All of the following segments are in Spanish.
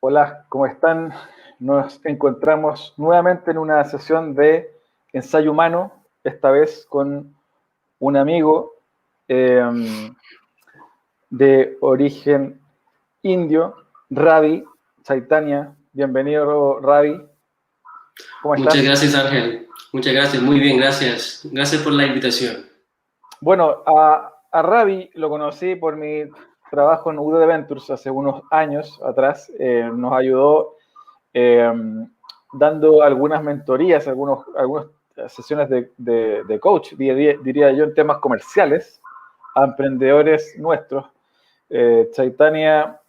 Hola, ¿cómo están? Nos encontramos nuevamente en una sesión de ensayo humano, esta vez con un amigo de origen indio, Ravi Chaitanya. Bienvenido, Ravi. ¿Cómo Muchas estás? gracias, Ángel. Muchas gracias. Muy bien, gracias. Gracias por la invitación. Bueno, a Ravi lo conocí por mi trabajo en UD Ventures hace unos años atrás. Nos ayudó eh, dando algunas mentorías, algunas sesiones de coach, diría yo, en temas comerciales a emprendedores nuestros. Chaitanya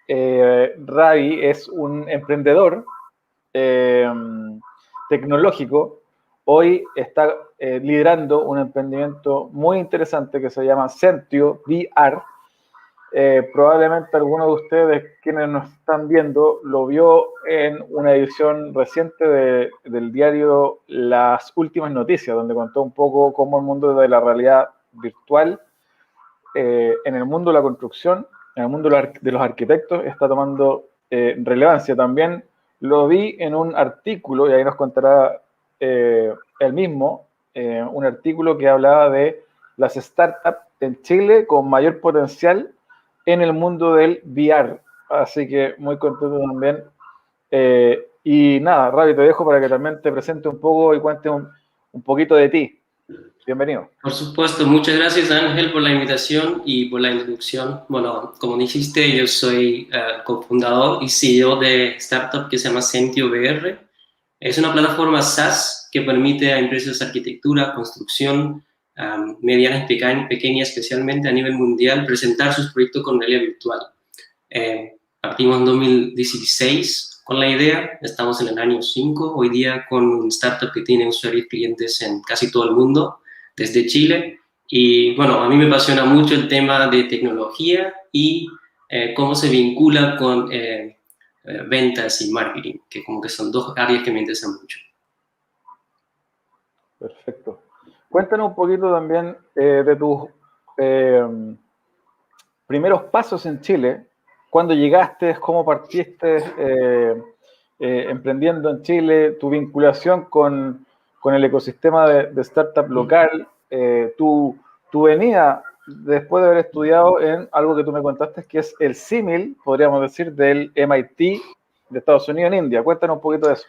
Ravi es un emprendedor eh, tecnológico. Hoy está liderando un emprendimiento muy interesante que se llama Sentio VR. Probablemente alguno de ustedes quienes nos están viendo lo vio en una edición reciente del diario Las Últimas Noticias, donde contó un poco cómo el mundo de la realidad virtual, en el mundo de la construcción, en el mundo de los arquitectos, está tomando relevancia. También lo vi en un artículo, y ahí nos contará él mismo, un artículo que hablaba de las startups en Chile con mayor potencial en el mundo del VR. Así que muy contento también. Y nada, Ravi, te dejo para que también te presente un poco y cuentes un poquito de ti. Bienvenido. Por supuesto, muchas gracias, Ángel, por la invitación y por la introducción. Bueno, como dijiste, yo soy cofundador y CEO de startup que se llama Sentio VR. Es una plataforma SaaS que permite a empresas de arquitectura, construcción, medianas y pequeñas, especialmente a nivel mundial, presentar sus proyectos con realidad virtual. Partimos en 2016 con la idea, estamos en el año 5, hoy día con un startup que tiene usuarios y clientes en casi todo el mundo, desde Chile. Y bueno, a mí me apasiona mucho el tema de tecnología y cómo se vincula con ventas y marketing, que como que son dos áreas que me interesan mucho. Perfecto. Cuéntanos un poquito también de tus eh, primeros pasos en Chile. ¿Cuándo llegaste? ¿Cómo partiste emprendiendo en Chile? ¿Tu vinculación con el ecosistema de startup local? Tu venida después de haber estudiado en algo que tú me contaste, que es el símil, podríamos decir, del MIT de Estados Unidos en India. Cuéntanos un poquito de eso.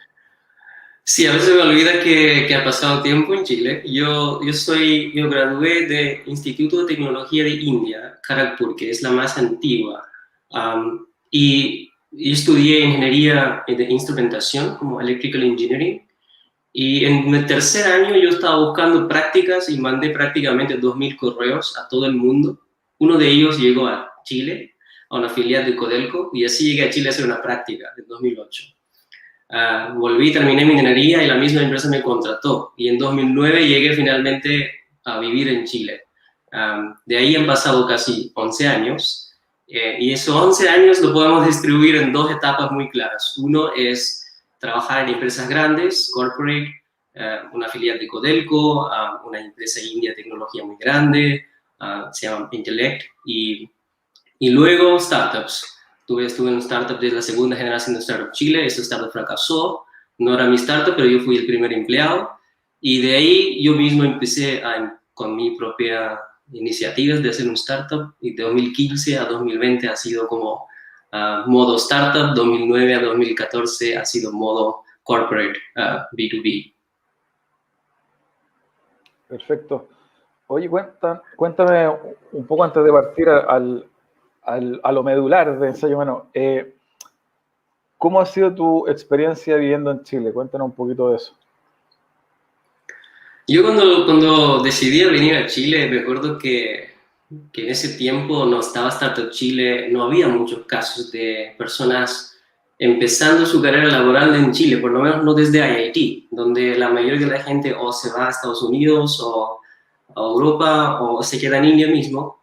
Sí, a veces me olvida que ha pasado tiempo en Chile. Yo gradué de Instituto de Tecnología de India, Kharagpur, que es la más antigua. Y estudié ingeniería de instrumentación, como Electrical Engineering. Y en el tercer año yo estaba buscando prácticas y mandé prácticamente 2.000 correos a todo el mundo. Uno de ellos llegó a Chile, a una filial de Codelco, y así llegué a Chile a hacer una práctica en 2008. Volví, terminé mi ingeniería y la misma empresa me contrató. Y en 2009 llegué finalmente a vivir en Chile. De ahí han pasado casi 11 años. Y esos 11 años lo podemos distribuir en dos etapas muy claras. Uno es trabajar en empresas grandes, corporate, una filial de Codelco, una empresa india de tecnología muy grande, se llama Intellect, y luego startups. Estuve en un startup de la segunda generación de Startup Chile, ese startup fracasó, no era mi startup, pero yo fui el primer empleado, y de ahí yo mismo empecé con mi propia iniciativas de hacer un startup, y de 2015 a 2020 ha sido como modo startup, 2009 a 2014 ha sido modo corporate, B2B. Perfecto. Oye, cuéntame un poco antes de partir a lo medular de ensayo humano. ¿Cómo ha sido tu experiencia viviendo en Chile? Cuéntanos un poquito de eso. Yo cuando decidí venir a Chile, me acuerdo que en ese tiempo no estaba Startup Chile, no había muchos casos de personas empezando su carrera laboral en Chile, por lo menos no desde IIT, donde la mayoría de la gente o se va a Estados Unidos o a Europa o se queda en India mismo.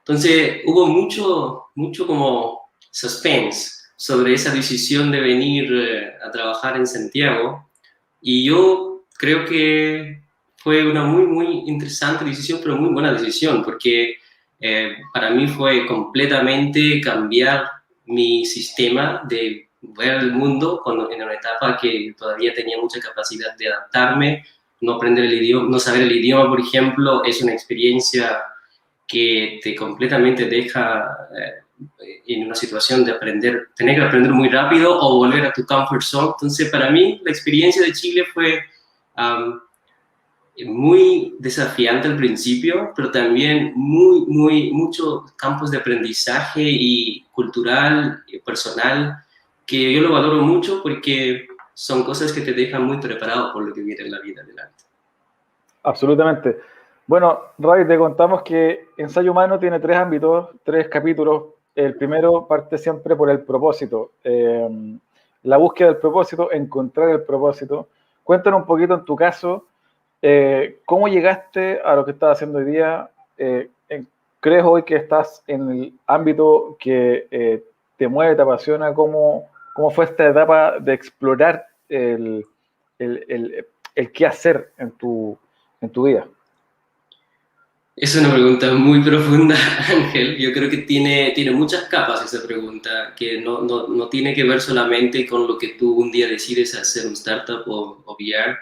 Entonces hubo mucho como suspense sobre esa decisión de venir a trabajar en Santiago, y yo creo que fue una muy interesante decisión, pero muy buena decisión, porque para mí fue completamente cambiar mi sistema de ver el mundo en una etapa que todavía tenía mucha capacidad de adaptarme, no aprender el idioma, no saber el idioma, por ejemplo, es una experiencia que te completamente deja en una situación de aprender, tener que aprender muy rápido o volver a tu comfort zone. Entonces, para mí, la experiencia de Chile fue muy desafiante al principio, pero también muchos campos de aprendizaje y cultural y personal que yo lo valoro mucho porque son cosas que te dejan muy preparado por lo que viene en la vida adelante. Absolutamente. Bueno, Ray, te contamos que Ensayo Humano tiene 3 ámbitos, 3 capítulos. El primero parte siempre por el propósito, la búsqueda del propósito, encontrar el propósito. Cuéntanos un poquito en tu caso, ¿cómo llegaste a lo que estás haciendo hoy día? ¿Crees hoy que estás en el ámbito que te mueve, te apasiona? ¿Cómo fue esta etapa de explorar el qué hacer en tu vida? Es una pregunta muy profunda, Ángel. Yo creo que tiene muchas capas esa pregunta, que no tiene que ver solamente con lo que tú un día decides hacer un startup o VR.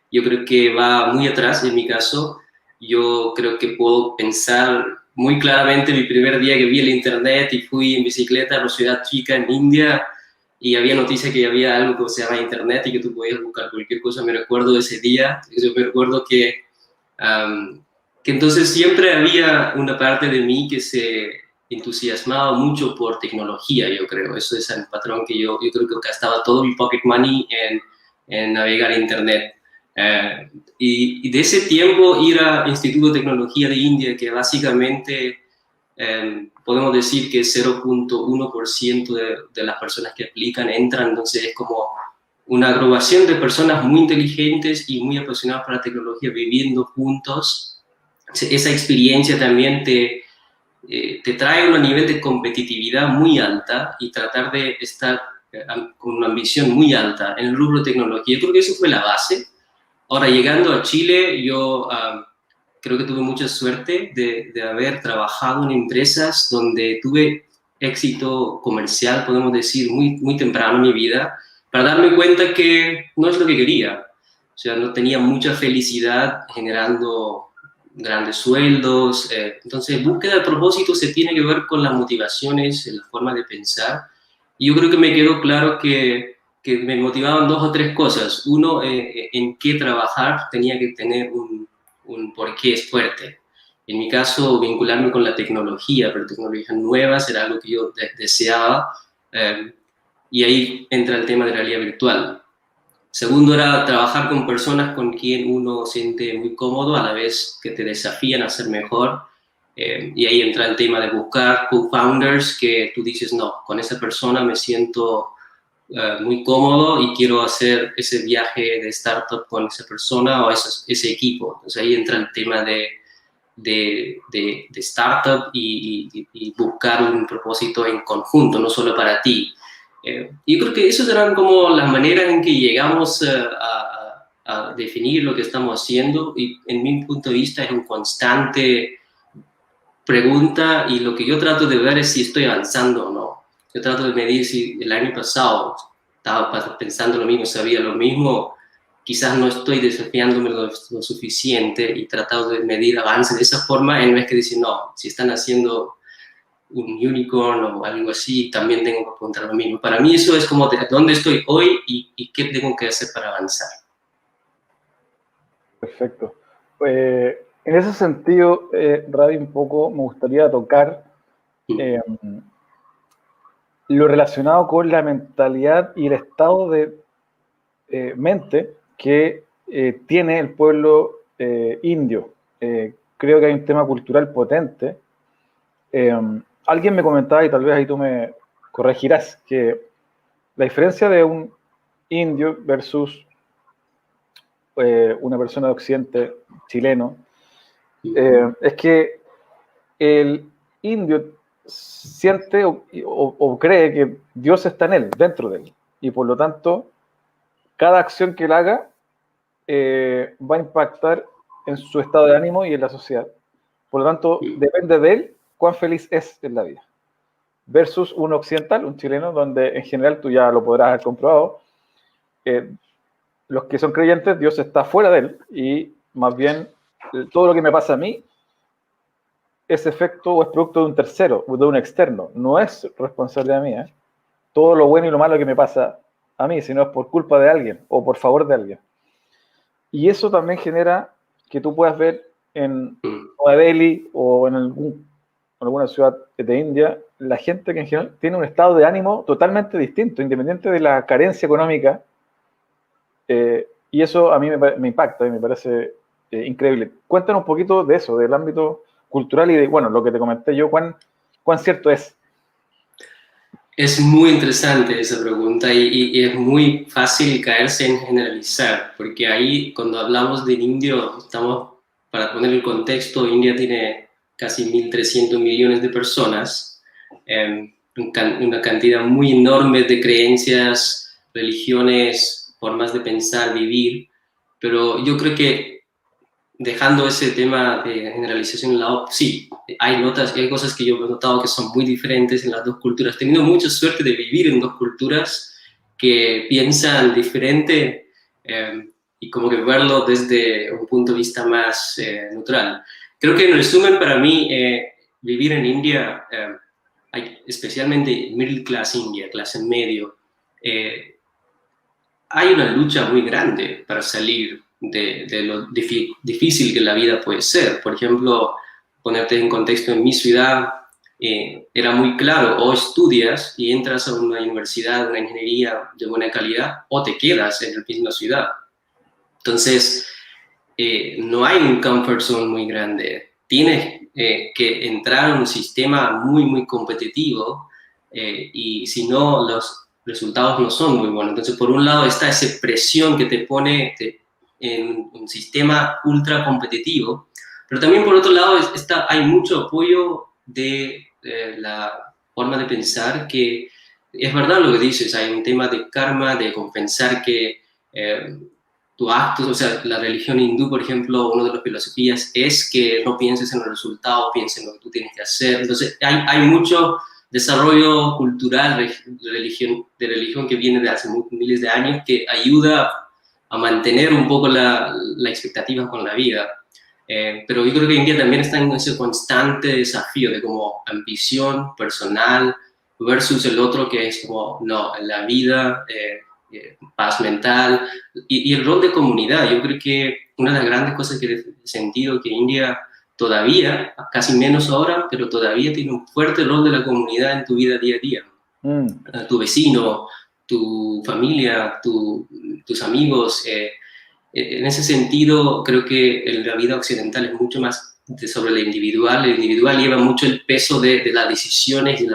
Yo creo que va muy atrás en mi caso. Yo creo que puedo pensar muy claramente mi primer día que vi el internet y fui en bicicleta a una ciudad chica en India y había noticia que había algo que se llama internet y que tú podías buscar cualquier cosa. Me recuerdo de ese día. Yo me recuerdo um, que entonces siempre había una parte de mí que se entusiasmaba mucho por tecnología, yo creo. Eso es el patrón que yo creo que gastaba todo mi pocket money en navegar Internet. Y de ese tiempo ir a Instituto de Tecnología de India, que básicamente podemos decir que 0.1% de las personas que aplican entran, entonces es como una agrupación de personas muy inteligentes y muy apasionadas por la tecnología viviendo juntos. Esa experiencia también te trae un nivel de competitividad muy alta y tratar de estar con una ambición muy alta en el rubro de tecnología. Yo creo que eso fue la base. Ahora, llegando a Chile, yo creo que tuve mucha suerte de haber trabajado en empresas donde tuve éxito comercial, podemos decir, muy temprano en mi vida, para darme cuenta que no es lo que quería. O sea, no tenía mucha felicidad generando grandes sueldos. Entonces, búsqueda de propósito se tiene que ver con las motivaciones, la forma de pensar. Y yo creo que me quedó claro que me motivaban 2 o 3 cosas. Uno, en qué trabajar tenía que tener un porqué es fuerte. En mi caso, vincularme con la tecnología, pero tecnologías nuevas era algo que yo deseaba. Y ahí entra el tema de realidad virtual. Segundo era trabajar con personas con quien uno siente muy cómodo, a la vez que te desafían a ser mejor. Y ahí entra el tema de buscar co-founders que tú dices, no, con esa persona me siento muy cómodo y quiero hacer ese viaje de startup con esa persona o ese equipo. Entonces ahí entra el tema de startup y buscar un propósito en conjunto, no solo para ti. Yo creo que esas eran como las maneras en que llegamos a definir lo que estamos haciendo y en mi punto de vista es un constante pregunta y lo que yo trato de ver es si estoy avanzando o no. Yo trato de medir si el año pasado estaba pensando lo mismo, sabía lo mismo, quizás no estoy desafiándome lo suficiente y tratado de medir avance de esa forma en vez que decir, no, si están haciendo un unicorn o algo así, también tengo que apuntar lo mismo. Para mí eso es como de dónde estoy hoy y qué tengo que hacer para avanzar. Perfecto. En ese sentido, Ravi, un poco me gustaría tocar lo relacionado con la mentalidad y el estado de mente que tiene el pueblo indio. Creo que hay un tema cultural potente. Alguien me comentaba, y tal vez ahí tú me corregirás, que la diferencia de un indio versus una persona de Occidente chileno es que el indio siente o cree que Dios está en él, dentro de él, y por lo tanto cada acción que él haga va a impactar en su estado de ánimo y en la sociedad. Por lo tanto, depende de él cuán feliz es en la vida. versus un occidental, un chileno, donde en general tú ya lo podrás haber comprobado, los que son creyentes, Dios está fuera de él, y más bien todo lo que me pasa a mí es efecto o es producto de un tercero, de un externo, no es responsabilidad mía. Todo lo bueno y lo malo que me pasa a mí, sino es por culpa de alguien o por favor de alguien. Y eso también genera que tú puedas ver en Nueva Delhi o en alguna ciudad de India, la gente que en general tiene un estado de ánimo totalmente distinto, independiente de la carencia económica, y eso a mí me impacta y me parece increíble. Cuéntanos un poquito de eso, del ámbito cultural y de, bueno, lo que te comenté yo, cuán cierto es. Es muy interesante esa pregunta y es muy fácil caerse en generalizar, porque ahí cuando hablamos del indio, estamos, para poner el contexto, India tiene casi 1.300 millones de personas, una cantidad muy enorme de creencias, religiones, formas de pensar, vivir, pero yo creo que dejando ese tema de generalización en lado, sí, hay cosas que yo he notado que son muy diferentes en las dos culturas. He tenido mucha suerte de vivir en dos culturas que piensan diferente y como que verlo desde un punto de vista más neutral. Creo que en resumen para mí, vivir en India, especialmente middle class India, clase medio, hay una lucha muy grande para salir de lo difícil que la vida puede ser. Por ejemplo, ponerte en contexto, en mi ciudad era muy claro, o estudias y entras a una universidad, una ingeniería de buena calidad, o te quedas en la misma ciudad. Entonces, no hay un comfort zone muy grande. Tienes que entrar a un sistema muy, muy competitivo y si no, los resultados no son muy buenos. Entonces, por un lado está esa presión que te pone en un sistema ultra competitivo, pero también por otro lado hay mucho apoyo de la forma de pensar que es verdad lo que dices, hay un tema de karma, de compensar que tu acto, o sea, la religión hindú, por ejemplo, una de las filosofías es que no pienses en los resultados, pienses en lo que tú tienes que hacer. Entonces, hay mucho desarrollo cultural de religión que viene de hace miles de años que ayuda a mantener un poco la expectativa con la vida. Pero yo creo que India también está en ese constante desafío de como ambición personal versus el otro que es como, no, en la vida, paz mental y el rol de comunidad. Yo creo que una de las grandes cosas que he sentido que India todavía, casi menos ahora, pero todavía tiene un fuerte rol de la comunidad en tu vida día a día. Tu vecino, tu familia, tus amigos. En ese sentido, creo que en la vida occidental es mucho más sobre lo individual. El individual lleva mucho el peso de las decisiones y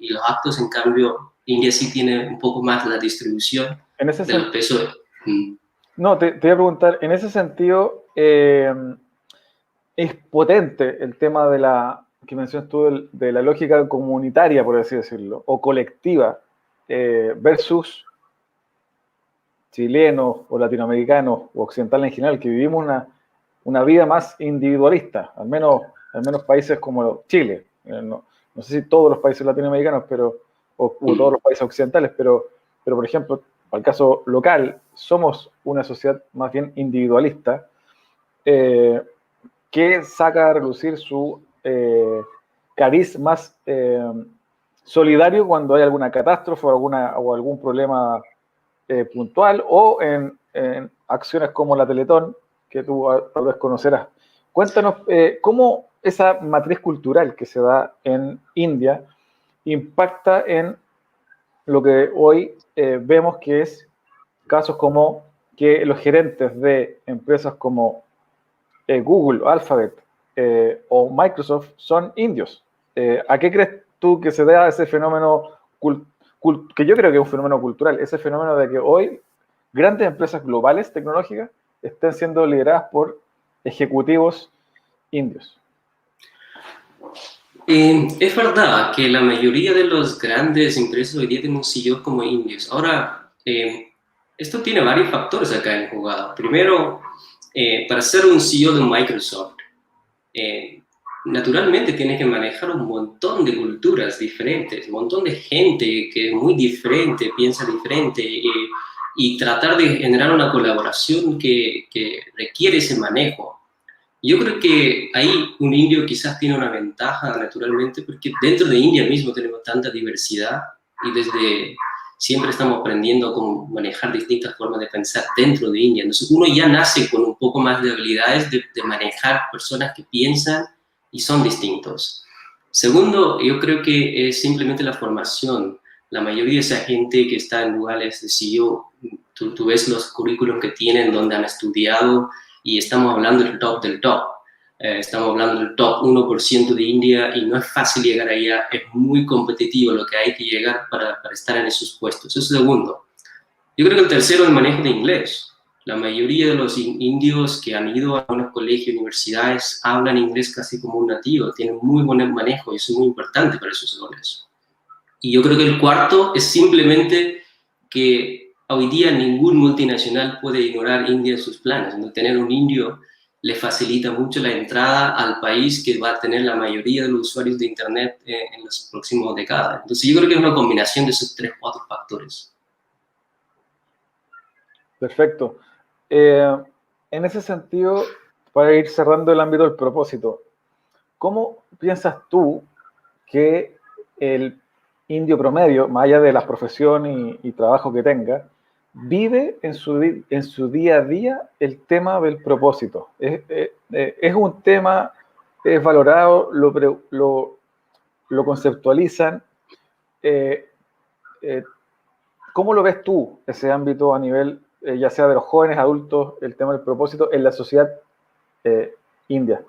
los actos. En cambio, India sí tiene un poco más la distribución del peso. No, te voy a preguntar, en ese sentido, es potente el tema de la que mencionas tú de la lógica comunitaria, por así decirlo, o colectiva, versus chilenos o latinoamericanos o occidentales en general, que vivimos una vida más individualista, al menos países como Chile. No sé si todos los países latinoamericanos, o todos los países occidentales, pero por ejemplo, para el caso local, somos una sociedad más bien individualista, que saca a relucir su cariz más solidario cuando hay alguna catástrofe o algún problema puntual, o en acciones como la Teletón, que tú tal vez conocerás. Cuéntanos cómo esa matriz cultural que se da en India impacta en lo que hoy vemos que es casos como que los gerentes de empresas como Google, Alphabet o Microsoft son indios. ¿A qué crees tú que se deba ese fenómeno que yo creo que es un fenómeno cultural, ese fenómeno de que hoy grandes empresas globales tecnológicas estén siendo lideradas por ejecutivos indios? Es verdad que la mayoría de los grandes empresas hoy día tienen un CEO como indios. Ahora, esto tiene varios factores acá en jugada. Primero, para ser un CEO de Microsoft, naturalmente tiene que manejar un montón de culturas diferentes, un montón de gente que es muy diferente, piensa diferente, y tratar de generar una colaboración que requiere ese manejo. Yo creo que ahí un indio quizás tiene una ventaja naturalmente, porque dentro de India mismo tenemos tanta diversidad y desde siempre estamos aprendiendo cómo manejar distintas formas de pensar dentro de India. Entonces uno ya nace con un poco más de habilidades de manejar personas que piensan y son distintos. Segundo, yo creo que es simplemente la formación. La mayoría de esa gente que está en lugares de CEO, tú ves los currículums que tienen, donde han estudiado, y estamos hablando del top del top. Estamos hablando del top 1% de India y no es fácil llegar allá, es muy competitivo lo que hay que llegar para estar en esos puestos. Eso es segundo. Yo creo que el tercero es el manejo de inglés. La mayoría de los indios que han ido a unos colegios, universidades, hablan inglés casi como un nativo, tienen muy buen manejo y eso es muy importante para esos roles. Y yo creo que el cuarto es simplemente que hoy día ningún multinacional puede ignorar India en sus planes. ¿No? Tener un indio le facilita mucho la entrada al país que va a tener la mayoría de los usuarios de Internet en las próximas décadas. Entonces yo creo que es una combinación de esos 3 o 4 factores. Perfecto. En ese sentido, para ir cerrando el ámbito del propósito, ¿cómo piensas tú que el indio promedio, más allá de las profesiones y trabajo que tenga, vive en su día a día el tema del propósito? Es un tema, es valorado, lo conceptualizan. ¿Cómo lo ves tú, ese ámbito a nivel, ya sea de los jóvenes, adultos, el tema del propósito en la sociedad india?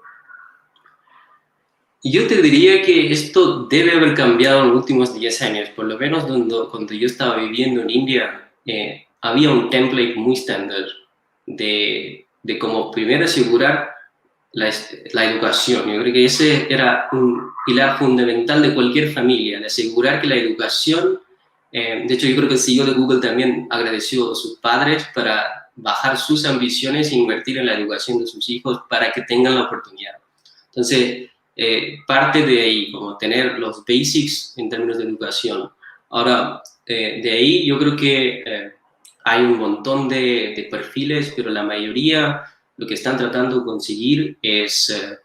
Yo te diría que esto debe haber cambiado en los últimos 10 años, por lo menos cuando yo estaba viviendo en India, había un template muy estándar de cómo primero asegurar la educación. Yo creo que ese era un pilar fundamental de cualquier familia, de asegurar que la educación, de hecho yo creo que el CEO de Google también agradeció a sus padres para bajar sus ambiciones e invertir en la educación de sus hijos para que tengan la oportunidad. Entonces, parte de ahí, como tener los basics en términos de educación. Ahora, de ahí yo creo que hay un montón de perfiles, pero la mayoría lo que están tratando de conseguir es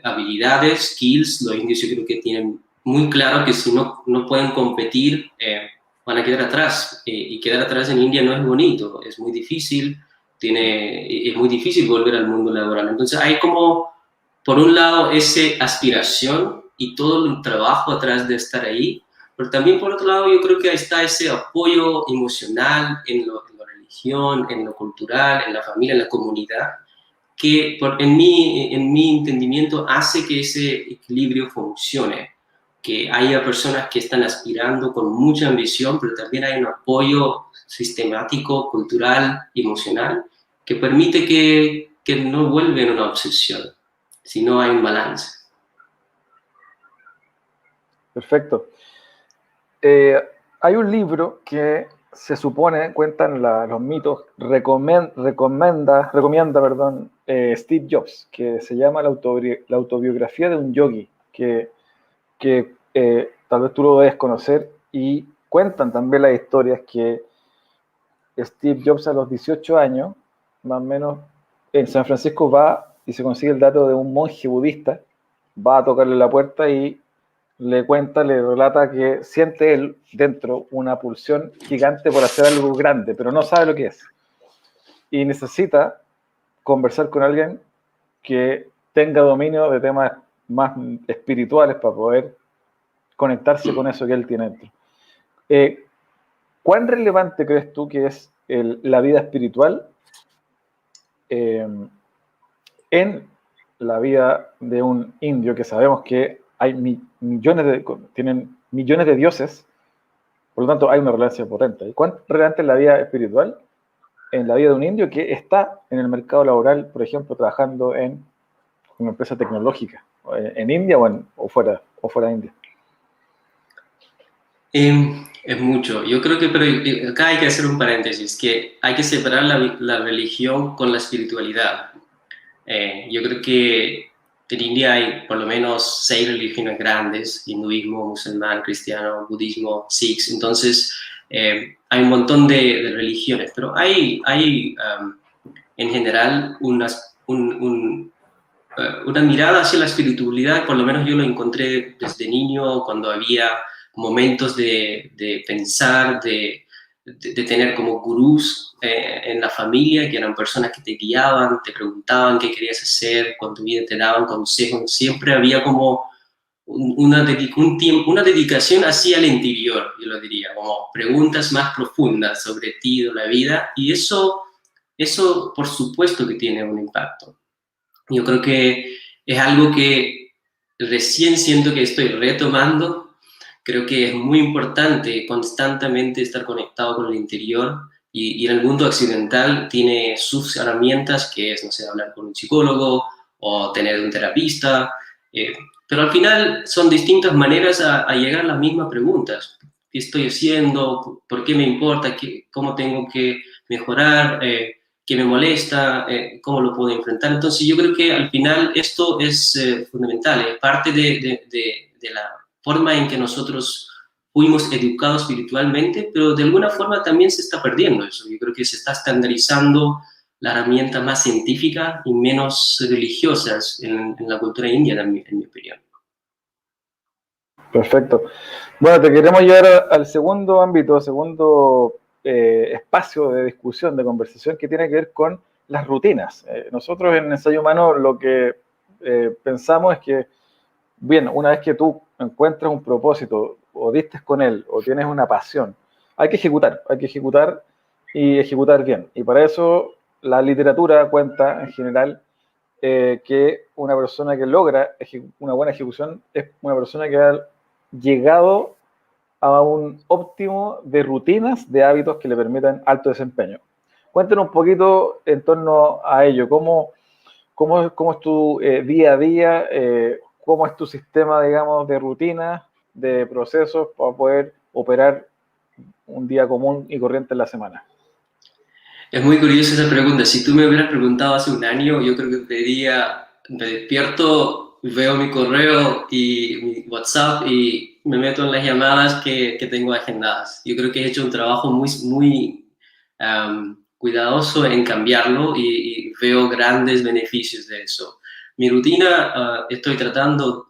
habilidades, skills. Los indios yo creo que tienen muy claro que si no pueden competir, van a quedar atrás. Y quedar atrás en India no es bonito, es muy difícil, es muy difícil volver al mundo laboral. Entonces hay como, por un lado, esa aspiración y todo el trabajo atrás de estar ahí, pero también por otro lado yo creo que está ese apoyo emocional en la religión, en lo cultural, en la familia, en la comunidad, que en mi entendimiento hace que ese equilibrio funcione, que haya personas que están aspirando con mucha ambición, pero también hay un apoyo sistemático, cultural, emocional, que permite que no vuelven una obsesión, sino hay un balance. Perfecto. Hay un libro que se supone, cuentan los mitos, recomienda, perdón, Steve Jobs, que se llama la autobiografía de un yogi, que tal vez tú lo debes conocer, y cuentan también las historias que Steve Jobs a los 18 años, más o menos, en San Francisco va y se consigue el dato de un monje budista, va a tocarle la puerta y le relata que siente él dentro una pulsión gigante por hacer algo grande, pero no sabe lo que es. Y necesita conversar con alguien que tenga dominio de temas más espirituales para poder conectarse con eso que él tiene dentro. ¿Cuán relevante crees tú que es la vida espiritual en la vida de un indio, que sabemos que hay tienen millones de dioses, por lo tanto hay una relevancia potente? ¿Cuán relevante es la vida espiritual en la vida de un indio que está en el mercado laboral, por ejemplo, trabajando en una empresa tecnológica, en India o fuera de India? Es mucho. Yo creo que, pero acá hay que hacer un paréntesis, que hay que separar la religión con la espiritualidad. Yo creo que En India hay por lo menos 6 religiones grandes: hinduismo, musulmán, cristiano, budismo, sikhs. Entonces, hay un montón de religiones, pero hay en general una mirada hacia la espiritualidad. Por lo menos yo lo encontré desde niño, cuando había momentos de pensar, de tener como gurús en la familia, que eran personas que te guiaban, te preguntaban qué querías hacer con tu vida, te daban consejos. Siempre había como una dedicación hacia el interior, yo lo diría, como preguntas más profundas sobre ti, de la vida, y eso por supuesto que tiene un impacto. Yo creo que es algo que recién siento que estoy retomando. Creo que es muy importante constantemente estar conectado con el interior, y en el mundo occidental tiene sus herramientas, que es, no sé, hablar con un psicólogo o tener un terapista, eh, pero al final son distintas maneras a llegar a las mismas preguntas. ¿Qué estoy haciendo? ¿Por qué me importa? ¿Cómo tengo que mejorar? ¿Qué me molesta? ¿Cómo lo puedo enfrentar? Entonces yo creo que al final esto es fundamental, es parte de la forma en que nosotros fuimos educados espiritualmente, pero de alguna forma también se está perdiendo eso. Yo creo que se está estandarizando la herramienta más científica y menos religiosas en la cultura india también, en mi opinión. Perfecto. Bueno, te queremos llevar al segundo ámbito, segundo espacio de discusión, de conversación, que tiene que ver con las rutinas. Nosotros en Ensayo Humano lo que pensamos es que, bien, una vez que tú encuentras un propósito, o diste con él, o tienes una pasión, hay que ejecutar y ejecutar bien. Y para eso la literatura cuenta en general que una persona que logra una buena ejecución es una persona que ha llegado a un óptimo de rutinas, de hábitos que le permitan alto desempeño. Cuéntanos un poquito en torno a ello. ¿Cómo es tu día a día? ¿Cómo es tu sistema, digamos, de rutinas, de procesos para poder operar un día común y corriente en la semana? Es muy curiosa esa pregunta. Si tú me hubieras preguntado hace un año, yo creo que te diría: me despierto, veo mi correo y mi WhatsApp y me meto en las llamadas que tengo agendadas. Yo creo que he hecho un trabajo muy cuidadoso en cambiarlo, y veo grandes beneficios de eso. Mi rutina, estoy tratando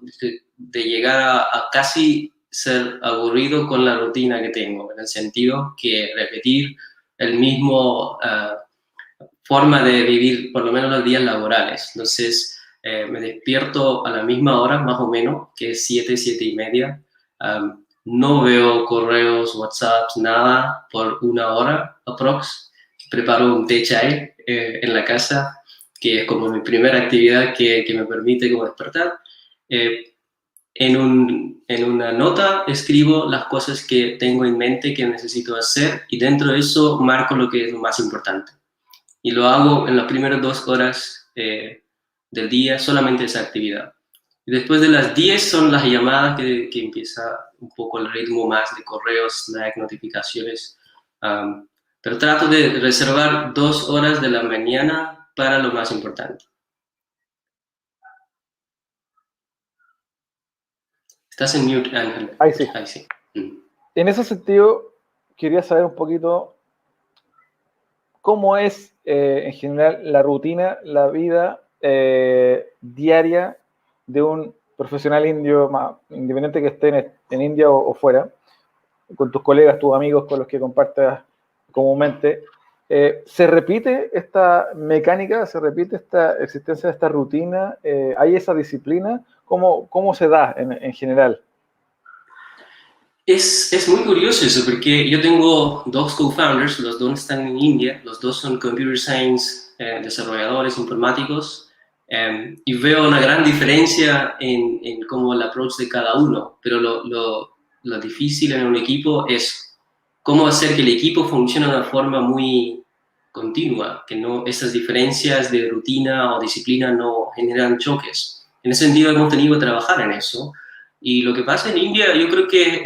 de llegar a casi ser aburrido con la rutina que tengo, en el sentido que repetir el mismo forma de vivir por lo menos los días laborales. Entonces, me despierto a la misma hora, más o menos, que es 7:30. No veo correos, WhatsApps, nada por una hora aprox. Preparo un té chai en la casa, que es como mi primera actividad que me permite como despertar. En una nota escribo las cosas que tengo en mente que necesito hacer, y dentro de eso marco lo que es lo más importante. Y lo hago en las primeras 2 horas del día, solamente esa actividad. Y después de las 10 son las llamadas, que empieza un poco el ritmo más de correos, Slack, notificaciones. Pero trato de reservar 2 horas de la mañana para lo más importante. Estás en mute, Ángel. Ahí sí. Ahí sí. En ese sentido, quería saber un poquito cómo es en general la rutina, la vida diaria de un profesional indio, independiente que esté en India o fuera, con tus colegas, tus amigos con los que compartas comúnmente. ¿Se repite esta mecánica? ¿Se repite esta existencia de esta rutina? ¿Hay esa disciplina? ¿Cómo se da en general? Es muy curioso eso, porque yo tengo 2 co-founders, los dos están en India, los dos son computer science, desarrolladores informáticos, y veo una gran diferencia en cómo el approach de cada uno, pero lo difícil en un equipo es cómo hacer que el equipo funcione de una forma muy continua, que no, esas diferencias de rutina o disciplina no generan choques. En ese sentido hemos tenido que trabajar en eso. Y lo que pasa en India, yo creo que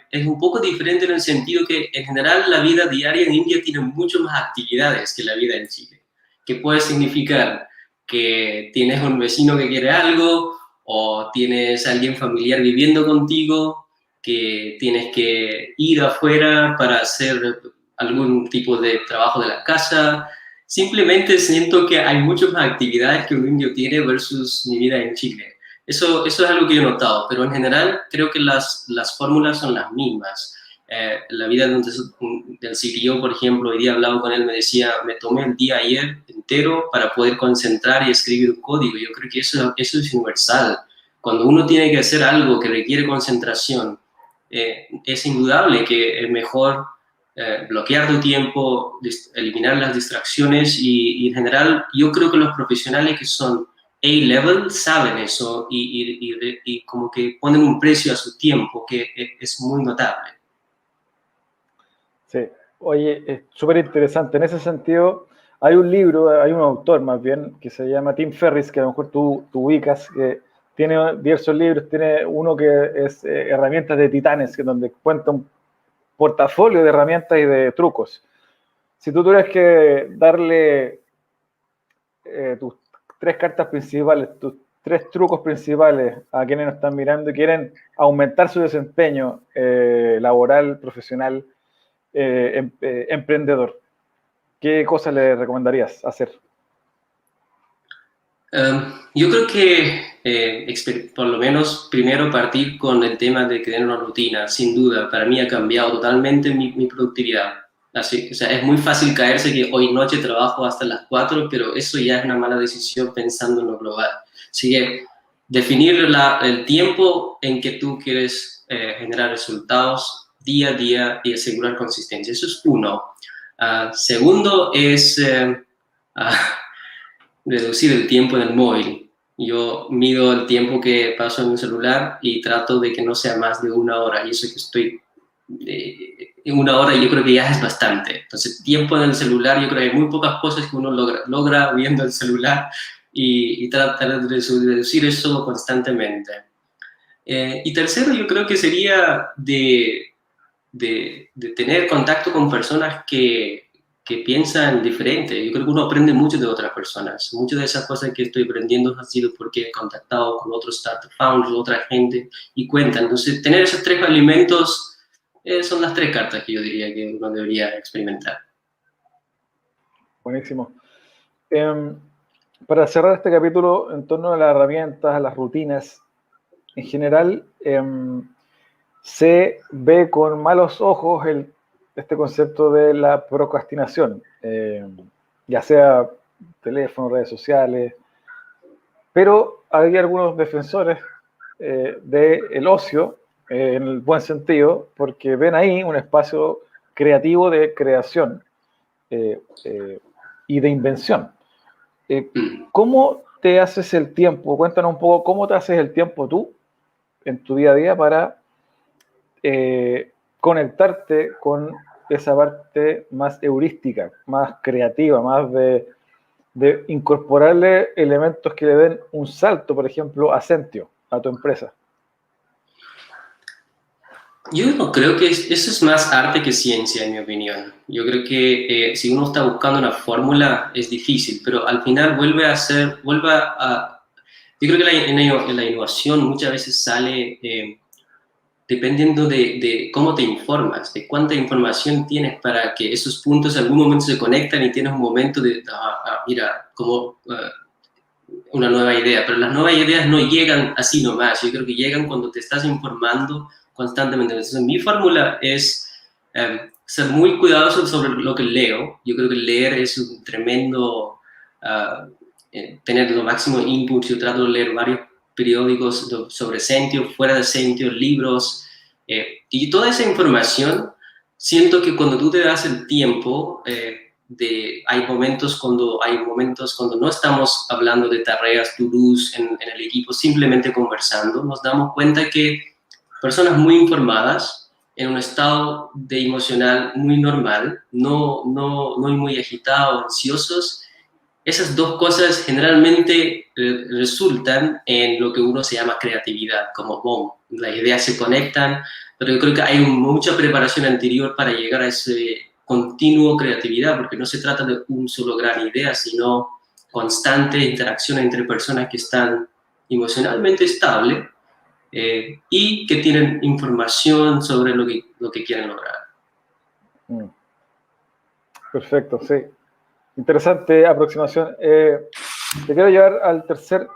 es un poco diferente, en el sentido que en general la vida diaria en India tiene mucho más actividades que la vida en Chile, que puede significar que tienes un vecino que quiere algo, o tienes a alguien familiar viviendo contigo, que tienes que ir afuera para hacer algún tipo de trabajo de la casa. Simplemente siento que hay muchas más actividades que un indio tiene versus mi vida en Chile. Eso es algo que yo he notado, pero en general creo que las fórmulas son las mismas. La vida del CTO, por ejemplo, hoy día hablaba con él, me decía, me tomé el día ayer entero para poder concentrar y escribir un código. Yo creo que eso es universal. Cuando uno tiene que hacer algo que requiere concentración, es indudable que es mejor bloquear tu tiempo, eliminar las distracciones y en general yo creo que los profesionales que son A-level saben eso y como que ponen un precio a su tiempo que es muy notable. Sí, oye, es súper interesante. En ese sentido, hay un libro, hay un autor más bien, que se llama Tim Ferriss, que a lo mejor tú ubicas, que tiene diversos libros, tiene uno que es Herramientas de Titanes, que donde cuenta un portafolio de herramientas y de trucos. Si tú tuvieras que darle tus 3 cartas principales, tus 3 trucos principales a quienes nos están mirando y quieren aumentar su desempeño laboral, profesional, emprendedor, ¿qué cosas le recomendarías hacer? Yo creo que por lo menos primero partir con el tema de crear una rutina, sin duda, para mí ha cambiado totalmente mi productividad. Así, o sea, es muy fácil caerse que hoy noche trabajo hasta las 4, pero eso ya es una mala decisión pensando en lo global. Así que definir el tiempo en que tú quieres generar resultados día a día y asegurar consistencia. Eso es uno. Segundo es reducir el tiempo en el móvil. Yo mido el tiempo que paso en mi celular y trato de que no sea más de 1 hora. Y eso que estoy en 1 hora yo creo que ya es bastante. Entonces, tiempo en el celular, yo creo que hay muy pocas cosas que uno logra viendo el celular y tratar de reducir eso constantemente. Y tercero, yo creo que sería de tener contacto con personas que piensan diferente. Yo creo que uno aprende mucho de otras personas. Muchas de esas cosas que estoy aprendiendo han sido porque he contactado con otros startup founders, otra gente, y cuentan. Entonces, tener esos 3 alimentos son las 3 cartas que yo diría que uno debería experimentar. Buenísimo. Para cerrar este capítulo en torno a las herramientas, a las rutinas, en general, se ve con malos ojos este concepto de la procrastinación, ya sea teléfono, redes sociales, pero hay algunos defensores del ocio, en el buen sentido, porque ven ahí un espacio creativo de creación y de invención. ¿Cómo te haces el tiempo? Cuéntanos un poco cómo te haces el tiempo tú en tu día a día para conectarte con esa parte más heurística, más creativa, más de incorporarle elementos que le den un salto, por ejemplo, a Sentio, a tu empresa. Yo no creo que eso es más arte que ciencia, en mi opinión. Yo creo que si uno está buscando una fórmula es difícil, pero al final yo creo que en la innovación muchas veces sale dependiendo de cómo te informas, de cuánta información tienes para que esos puntos en algún momento se conectan y tienes un momento de, mira, como una nueva idea. Pero las nuevas ideas no llegan así nomás. Yo creo que llegan cuando te estás informando constantemente. Entonces, mi fórmula es ser muy cuidadoso sobre lo que leo. Yo creo que leer es un tremendo, tener lo máximo input. Yo trato de leer varios periódicos sobre Sentio, fuera de Sentio, libros, y toda esa información, siento que cuando tú te das el tiempo, hay momentos cuando no estamos hablando de tareas, to-dos en el equipo, simplemente conversando, nos damos cuenta que personas muy informadas, en un estado de emocional muy normal, no muy agitados, ansiosos, esas 2 cosas generalmente resultan en lo que uno se llama creatividad, como boom, las ideas se conectan, pero yo creo que hay mucha preparación anterior para llegar a ese continuo creatividad, porque no se trata de un solo gran idea, sino constante interacción entre personas que están emocionalmente estables y que tienen información sobre lo que quieren lograr. Perfecto, sí. Interesante aproximación. Te quiero llevar al tercer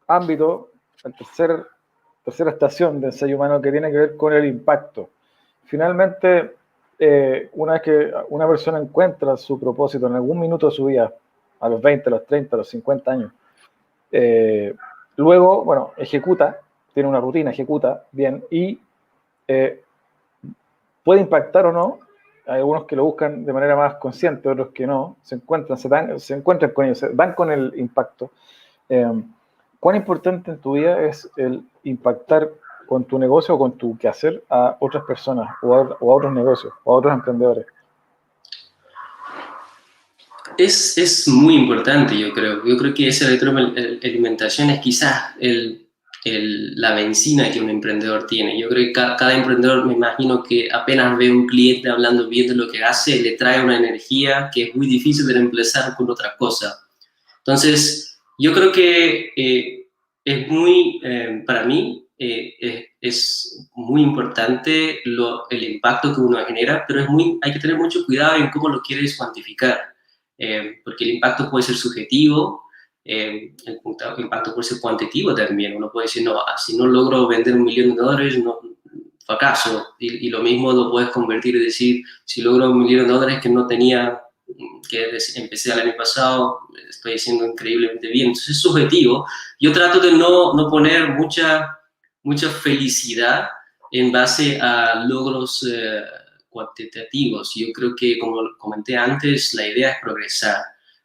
ámbito, al tercera estación de ensayo humano, que tiene que ver con el impacto. Finalmente, una vez que una persona encuentra su propósito en algún minuto de su vida, a los 20, a los 30, a los 50 años, luego, bueno, ejecuta, tiene una rutina, ejecuta bien y puede impactar o no. Hay algunos que lo buscan de manera más consciente, otros que no, se encuentran con ellos, se dan con el impacto. ¿Cuán importante en tu vida es el impactar con tu negocio o con tu quehacer a otras personas o a otros negocios o a otros emprendedores? Es muy importante, yo creo. Yo creo que esa retroalimentación es quizás la benzina que un emprendedor tiene. Yo creo que cada emprendedor, me imagino que apenas ve un cliente hablando bien de lo que hace, le trae una energía que es muy difícil de reemplazar con otra cosa. Entonces, yo creo que es muy, para mí, es muy importante el impacto que uno genera, pero hay que tener mucho cuidado en cómo lo quieres cuantificar, porque el impacto puede ser subjetivo, el impacto puede ser cuantitativo también. Uno puede decir, no, si no logro vender $1.000.000, no, fracaso. Y lo mismo lo puedes convertir y decir, si logro $1.000.000 que no tenía, que empecé el año pasado, estoy haciendo increíblemente bien. Entonces es subjetivo. Yo trato de no poner mucha felicidad en base a logros cuantitativos. Yo creo que, como comenté antes, la idea es progresar,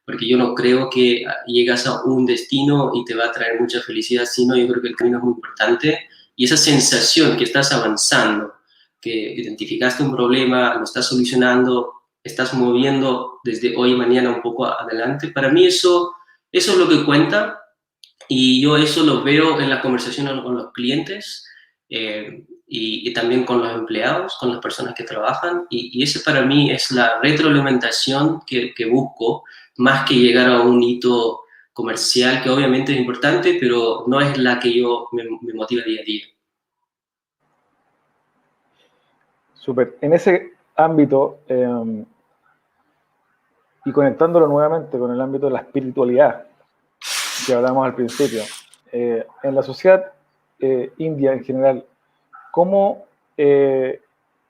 porque yo no creo que llegas a un destino y te va a traer mucha felicidad, sino yo creo que el camino es muy importante y esa sensación que estás avanzando, que identificaste un problema, lo estás solucionando, estás moviendo desde hoy y mañana un poco adelante, para mí eso es lo que cuenta y yo eso lo veo en la conversación con los clientes y también con los empleados, con las personas que trabajan y ese para mí es la retroalimentación que busco, más que llegar a un hito comercial que obviamente es importante, pero no es la que yo me motiva día a día. Súper. En ese ámbito, y conectándolo nuevamente con el ámbito de la espiritualidad que hablamos al principio, en la sociedad india en general, ¿cómo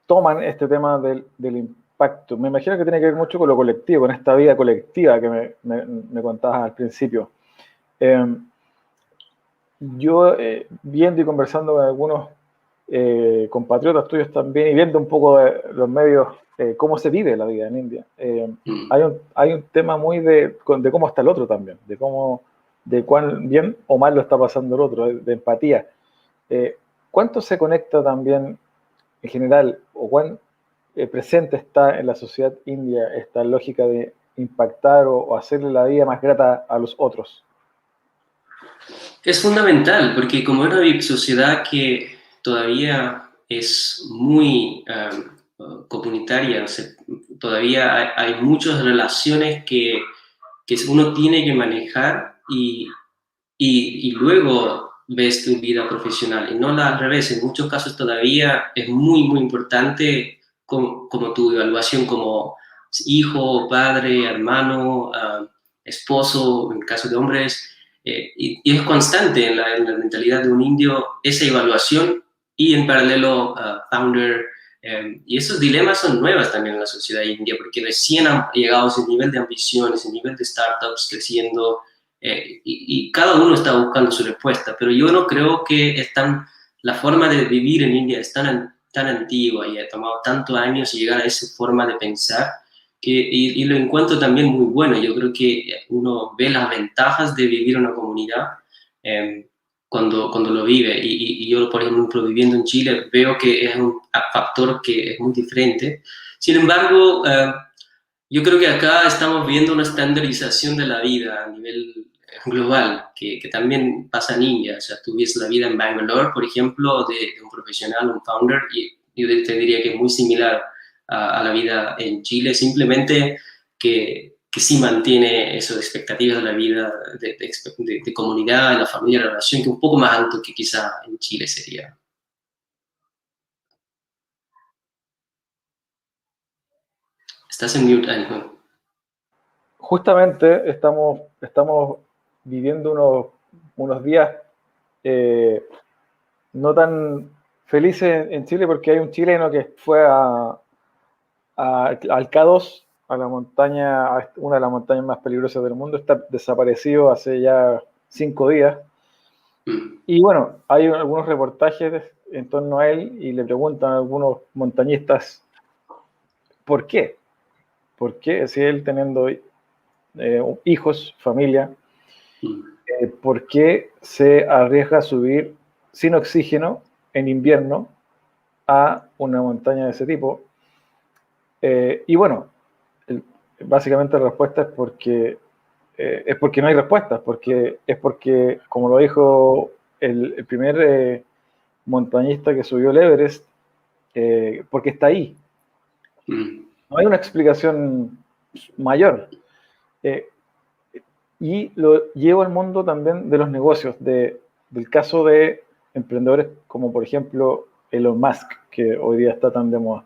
toman este tema del impacto? Me imagino que tiene que ver mucho con lo colectivo, con esta vida colectiva que me contabas al principio. Yo viendo y conversando con algunos compatriotas tuyos también y viendo un poco de los medios, cómo se vive la vida en India, hay un tema muy de cómo está el otro también, de cuán bien o mal lo está pasando el otro, de empatía. ¿Cuánto se conecta también en general o cuán presente está en la sociedad india esta lógica de impactar o hacerle la vida más grata a los otros? Es fundamental, porque como es una sociedad que todavía es muy comunitaria, o sea, todavía hay muchas relaciones que uno tiene que manejar y luego ves tu vida profesional, y no al revés. En muchos casos todavía es muy, muy importante como tu evaluación como hijo, padre, hermano, esposo, en el caso de hombres, y es constante en la mentalidad de un indio esa evaluación y en paralelo founder, y esos dilemas son nuevos también en la sociedad india, porque recién han llegado a ese nivel de ambición, ese nivel de startups creciendo, y cada uno está buscando su respuesta, pero yo no creo que la forma de vivir en India es tan antigua y ha tomado tantos años llegar a esa forma de pensar, y lo encuentro también muy bueno. Yo creo que uno ve las ventajas de vivir en una comunidad cuando lo vive, y yo, por ejemplo, viviendo en Chile, veo que es un factor que es muy diferente. Sin embargo, yo creo que acá estamos viendo una estandarización de la vida a nivel global, que también pasa en India. O sea, tú ves la vida en Bangalore, por ejemplo, de un profesional, un founder, y yo te diría que es muy similar a la vida en Chile, simplemente que que sí mantiene esas expectativas de la vida, de comunidad, de la familia, de la relación, que un poco más alto que quizá en Chile sería. Estás en mute, Ángel. Justamente estamos viviendo unos días no tan felices en Chile, porque hay un chileno que fue al K2, a la montaña, una de las montañas más peligrosas del mundo, está desaparecido hace ya 5 días. Y bueno, hay algunos reportajes en torno a él y le preguntan a algunos montañistas ¿por qué? ¿Por qué? Si él teniendo hijos, familia, ¿por qué se arriesga a subir sin oxígeno en invierno a una montaña de ese tipo? Y bueno, básicamente la respuesta es porque no hay respuestas, porque como lo dijo el primer montañista que subió el Everest, porque está ahí. No hay una explicación mayor. Y lo llevo al mundo también de los negocios, del caso de emprendedores como por ejemplo Elon Musk, que hoy día está tan de moda.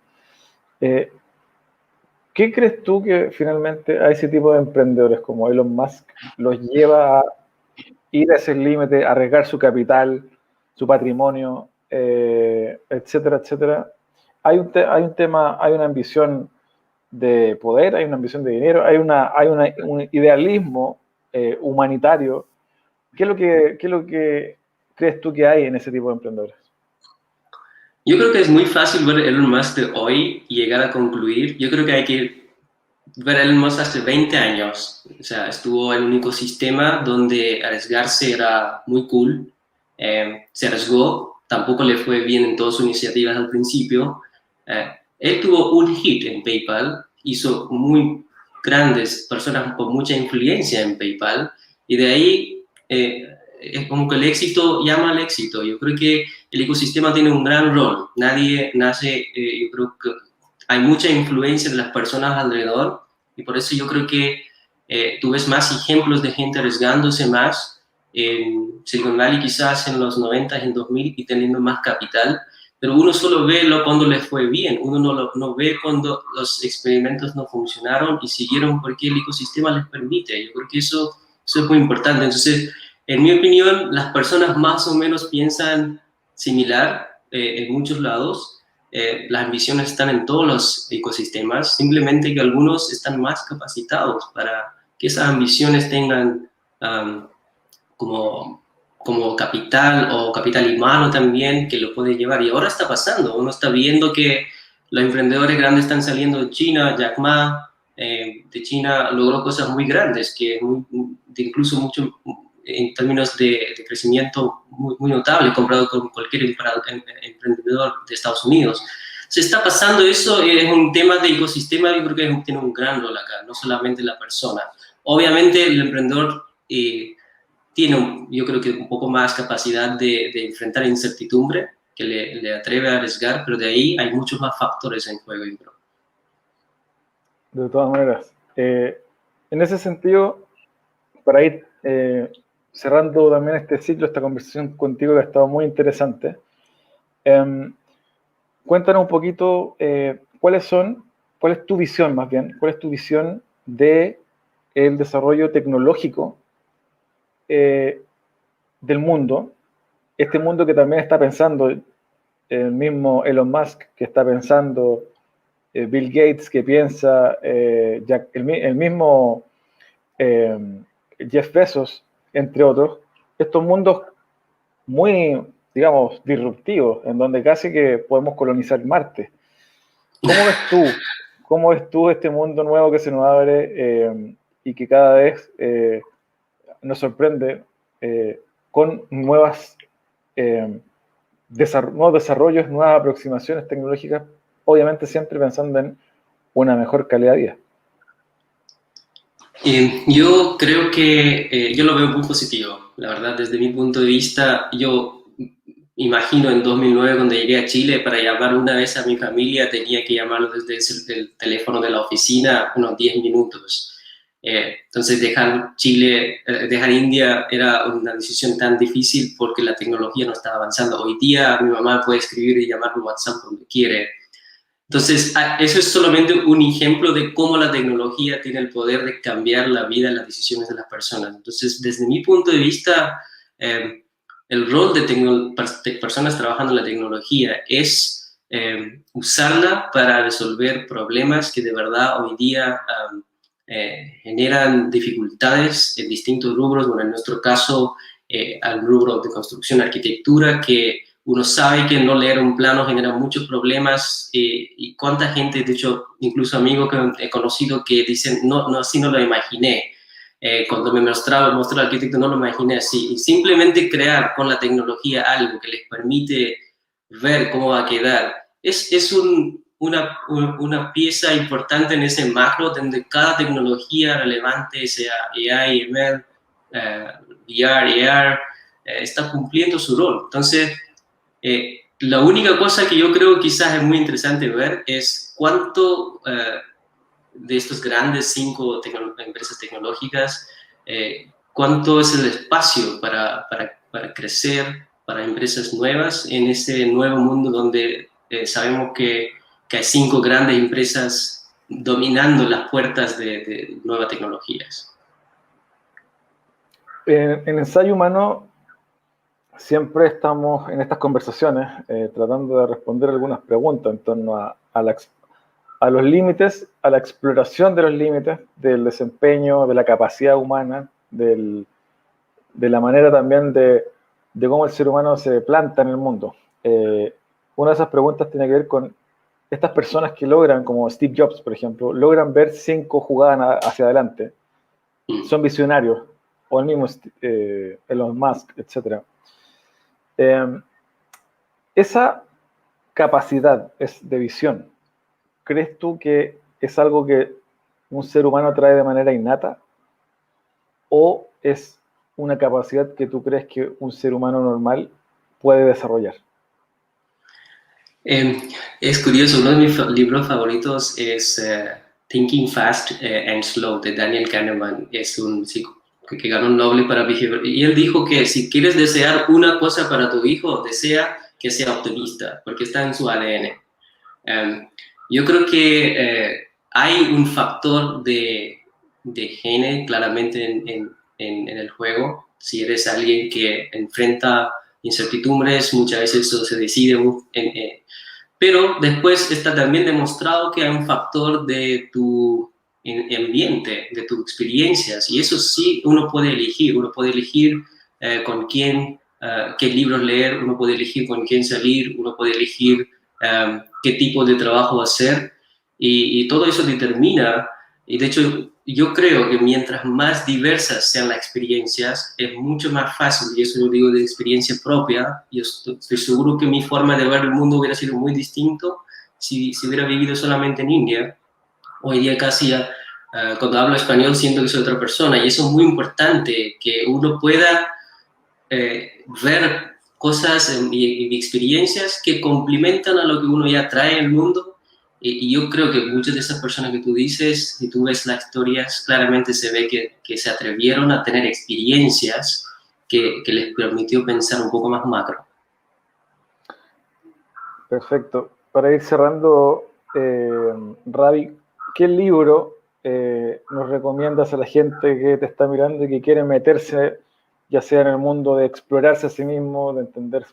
¿Qué crees tú que finalmente a ese tipo de emprendedores como Elon Musk los lleva a ir a ese límite, a arriesgar su capital, su patrimonio, etcétera, etcétera? Hay un tema, hay una ambición de poder, hay una ambición de dinero, hay un idealismo humanitario. ¿Qué es lo que crees tú que hay en ese tipo de emprendedores? Yo creo que es muy fácil ver Elon Musk de hoy y llegar a concluir. Yo creo que hay que ver Elon Musk hace 20 años. O sea, estuvo en un ecosistema donde arriesgarse era muy cool. Se arriesgó, tampoco le fue bien en todas sus iniciativas al principio. Él tuvo un hit en PayPal, hizo muy grandes personas con mucha influencia en PayPal y de ahí es como que el éxito llama al éxito. Yo creo que el ecosistema tiene un gran rol. Nadie nace, yo creo que hay mucha influencia de las personas alrededor y por eso yo creo que tú ves más ejemplos de gente arriesgándose más en Silicon Valley quizás en los 90, en 2000 y teniendo más capital, pero uno solo ve cuando les fue bien, uno no ve cuando los experimentos no funcionaron y siguieron porque el ecosistema les permite. Yo creo que eso es muy importante. Entonces, en mi opinión, las personas más o menos piensan similar en muchos lados. Las ambiciones están en todos los ecosistemas, simplemente que algunos están más capacitados para que esas ambiciones tengan como capital o capital humano también que lo puede llevar. Y ahora está pasando, uno está viendo que los emprendedores grandes están saliendo de China. Jack Ma de China logró cosas muy grandes, que incluso mucho en términos de crecimiento muy notable comparado con cualquier emprendedor de Estados Unidos. Se está pasando eso, es un tema de ecosistema, yo creo que tiene un gran rol acá, no solamente la persona. Obviamente el emprendedor tiene, yo creo que un poco más capacidad de enfrentar incertidumbre, que le atreve a arriesgar, pero de ahí hay muchos más factores en juego, yo creo. De todas maneras, en ese sentido, para ir cerrando también este ciclo, esta conversación contigo que ha estado muy interesante, cuéntanos un poquito cuál es tu visión más bien, cuál es tu visión de el desarrollo tecnológico del mundo, este mundo que también está pensando el mismo Elon Musk, que está pensando Bill Gates, que piensa el mismo Jeff Bezos, entre otros, estos mundos muy, digamos, disruptivos, en donde casi que podemos colonizar Marte. ¿Cómo ves tú este mundo nuevo que se nos abre y que cada vez nos sorprende con nuevos desarrollos, nuevas aproximaciones tecnológicas, obviamente siempre pensando en una mejor calidad de vida? Yo creo que yo lo veo muy positivo, la verdad, desde mi punto de vista. Yo imagino en 2009 cuando llegué a Chile para llamar una vez a mi familia tenía que llamarlo desde el teléfono de la oficina unos 10 minutos. Entonces dejar Chile, dejar India era una decisión tan difícil porque la tecnología no estaba avanzando. Hoy día mi mamá puede escribir y llamar por WhatsApp cuando quiere. Entonces, eso es solamente un ejemplo de cómo la tecnología tiene el poder de cambiar la vida y las decisiones de las personas. Entonces, desde mi punto de vista, el rol de personas trabajando en la tecnología es usarla para resolver problemas que de verdad hoy día generan dificultades en distintos rubros. Bueno, en nuestro caso, al rubro de construcción, arquitectura, que uno sabe que no leer un plano genera muchos problemas y cuánta gente, de hecho, incluso amigos que he conocido que dicen, no, no, así no lo imaginé. Cuando me mostró el arquitecto no lo imaginé así. Y simplemente crear con la tecnología algo que les permite ver cómo va a quedar es una pieza importante en ese macro donde cada tecnología relevante, sea AI, ML, VR, AR, está cumpliendo su rol. Entonces, la única cosa que yo creo quizás es muy interesante ver es cuánto de estos grandes 5 empresas tecnológicas, cuánto es el espacio para crecer para empresas nuevas en ese nuevo mundo donde sabemos que hay 5 grandes empresas dominando las puertas de nuevas tecnologías. En Ensayo Humano siempre estamos en estas conversaciones tratando de responder algunas preguntas en torno a los límites, a la exploración de los límites, del desempeño, de la capacidad humana, de la manera también de cómo el ser humano se planta en el mundo. Una de esas preguntas tiene que ver con estas personas que logran, como Steve Jobs, por ejemplo, logran ver 5 jugadas hacia adelante. Son visionarios, o el mismo Elon Musk, etc. Esa capacidad de visión, ¿crees tú que es algo que un ser humano trae de manera innata? ¿O es una capacidad que tú crees que un ser humano normal puede desarrollar? Es curioso, uno de mis libros favoritos es Thinking Fast and Slow, de Daniel Kahneman. Es un psicólogo que ganó un Nobel para behavior. Y él dijo que si quieres desear una cosa para tu hijo, desea que sea optimista, porque está en su ADN. Yo creo que hay un factor de gene claramente en el juego. Si eres alguien que enfrenta incertidumbres, muchas veces eso se decide pero después está también demostrado que hay un factor de tu ambiente, de tus experiencias, y eso sí uno puede elegir con quién, qué libros leer, uno puede elegir con quién salir, uno puede elegir qué tipo de trabajo hacer, y todo eso determina, y de hecho yo creo que mientras más diversas sean las experiencias, es mucho más fácil, y eso lo digo de experiencia propia. Yo estoy seguro que mi forma de ver el mundo hubiera sido muy distinto si hubiera vivido solamente en India. Hoy día casi cuando hablo español siento que soy otra persona, y eso es muy importante, que uno pueda ver cosas y experiencias que complementan a lo que uno ya trae en el mundo. Y yo creo que muchas de esas personas que tú dices, si tú ves las historias, claramente se ve que se atrevieron a tener experiencias que les permitió pensar un poco más macro. Perfecto. Para ir cerrando, Ravi, ¿qué libro nos recomiendas a la gente que te está mirando y que quiere meterse, ya sea en el mundo de explorarse a sí mismo, de entender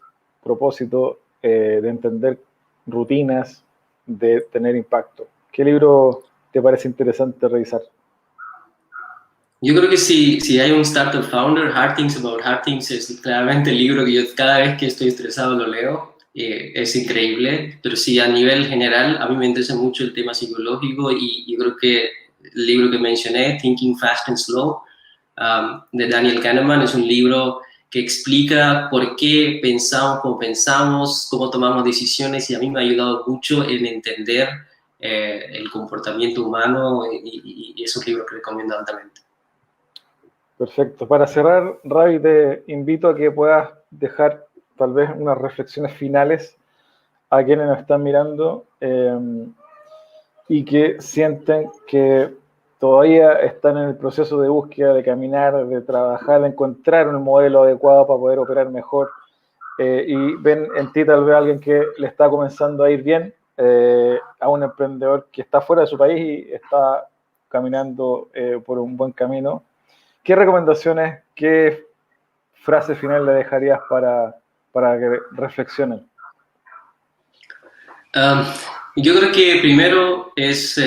propósito, de entender rutinas, de tener impacto? ¿Qué libro te parece interesante revisar? Yo creo que si hay un Startup Founder, Hard Things About Hard Things es claramente el libro que yo cada vez que estoy estresado lo leo. Es increíble, pero sí, a nivel general, a mí me interesa mucho el tema psicológico, y yo creo que el libro que mencioné, Thinking Fast and Slow, de Daniel Kahneman, es un libro que explica por qué pensamos como pensamos, cómo tomamos decisiones, y a mí me ha ayudado mucho en entender el comportamiento humano, y es un libro que recomiendo altamente. Perfecto. Para cerrar, Ravi, te invito a que puedas dejar tal vez unas reflexiones finales a quienes nos están mirando y que sienten que todavía están en el proceso de búsqueda, de caminar, de trabajar, de encontrar un modelo adecuado para poder operar mejor, y ven en ti tal vez alguien que le está comenzando a ir bien, a un emprendedor que está fuera de su país y está caminando por un buen camino. ¿Qué recomendaciones, qué frase final le dejarías para que reflexionen? Yo creo que primero es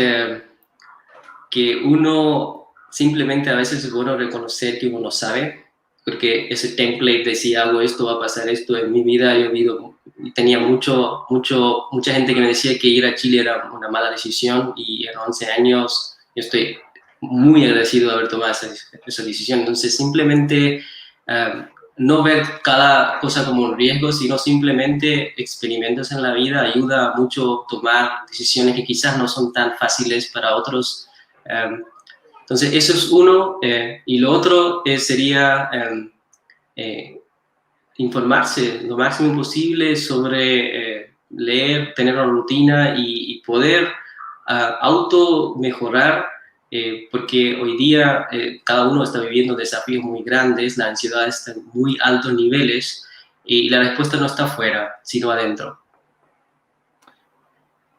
que uno simplemente a veces es bueno reconocer que uno no sabe, porque ese template de si hago esto va a pasar esto en mi vida. Yo he visto, tenía mucha gente que me decía que ir a Chile era una mala decisión, y en 11 años yo estoy muy agradecido de haber tomado esa decisión. Entonces simplemente no ver cada cosa como un riesgo, sino simplemente experimentos en la vida ayuda mucho a tomar decisiones que quizás no son tan fáciles para otros. Entonces eso es uno, y lo otro sería informarse lo máximo posible sobre leer, tener una rutina y poder auto mejorar, porque hoy día cada uno está viviendo desafíos muy grandes, la ansiedad está en muy altos niveles, y la respuesta no está afuera, sino adentro.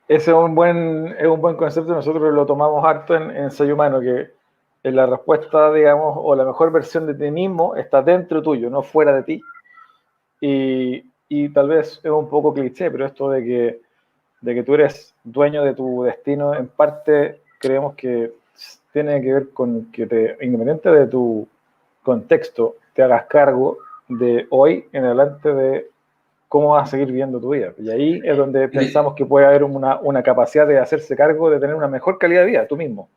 Ese es un buen concepto. Nosotros lo tomamos harto en Ensayo Humano, que la respuesta, digamos, o la mejor versión de ti mismo está dentro tuyo, no fuera de ti. Y tal vez es un poco cliché, pero esto de que tú eres dueño de tu destino, en parte creemos que tiene que ver con que independiente de tu contexto, te hagas cargo de hoy en adelante de cómo vas a seguir viviendo tu vida. Y ahí es donde pensamos que puede haber una capacidad de hacerse cargo, de tener una mejor calidad de vida, tú mismo.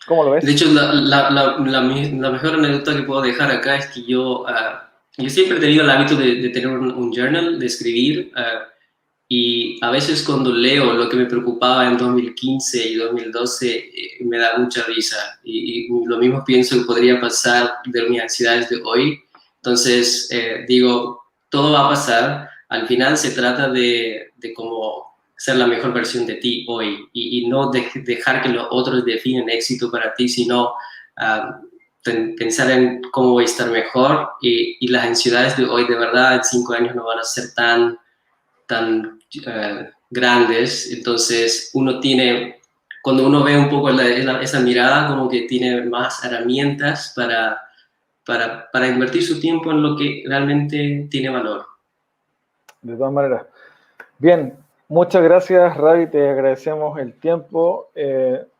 ¿Cómo lo ves? De hecho, la mejor anécdota que puedo dejar acá es que yo siempre he tenido el hábito de tener un journal, de escribir, y a veces cuando leo lo que me preocupaba en 2015 y 2012, me da mucha risa, y lo mismo pienso que podría pasar de mis ansiedades de hoy. Entonces digo, todo va a pasar, al final se trata de cómo ser la mejor versión de ti hoy, y no dejar que los otros definen éxito para ti, sino pensar en cómo voy a estar mejor, y las ansiedades de hoy de verdad en 5 años no van a ser tan grandes. Entonces cuando uno ve un poco esa mirada, como que tiene más herramientas para invertir su tiempo en lo que realmente tiene valor. De todas maneras. Bien, muchas gracias, Ravi, te agradecemos el tiempo.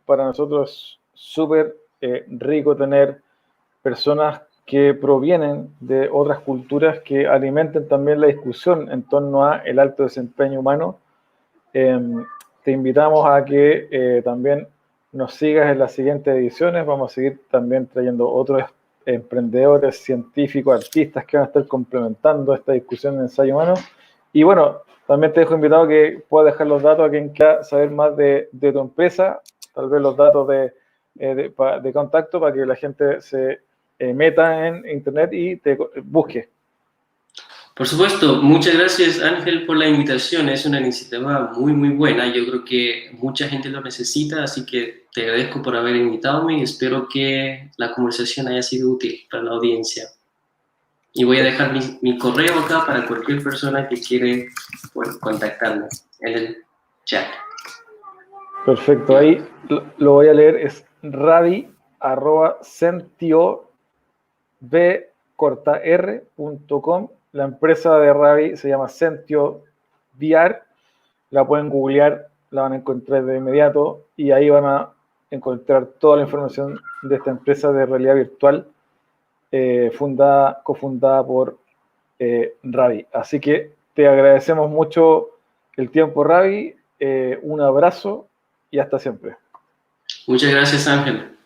Para nosotros es súper rico tener personas que provienen de otras culturas que alimenten también la discusión en torno a el alto desempeño humano. Te invitamos a que también nos sigas en las siguientes ediciones. Vamos a seguir también trayendo otros emprendedores, científicos, artistas que van a estar complementando esta discusión en Ensayo Humano. Y bueno, también te dejo invitado a que puedas dejar los datos a quien quiera saber más de tu empresa, tal vez los datos de contacto para que la gente se meta en internet y te busque. Por supuesto, muchas gracias, Ángel, por la invitación. Es una iniciativa muy, muy buena. Yo creo que mucha gente lo necesita, así que te agradezco por haber invitado y espero que la conversación haya sido útil para la audiencia. Y voy a dejar mi correo acá para cualquier persona que quiere contactarme en el chat. Perfecto, ahí lo voy a leer, es ravi@sentiob.com. La empresa de Ravi se llama Sentio VR, la pueden googlear, la van a encontrar de inmediato y ahí van a encontrar toda la información de esta empresa de realidad virtual cofundada por Ravi. Así que te agradecemos mucho el tiempo, Ravi, un abrazo y hasta siempre. Muchas gracias, Ángel.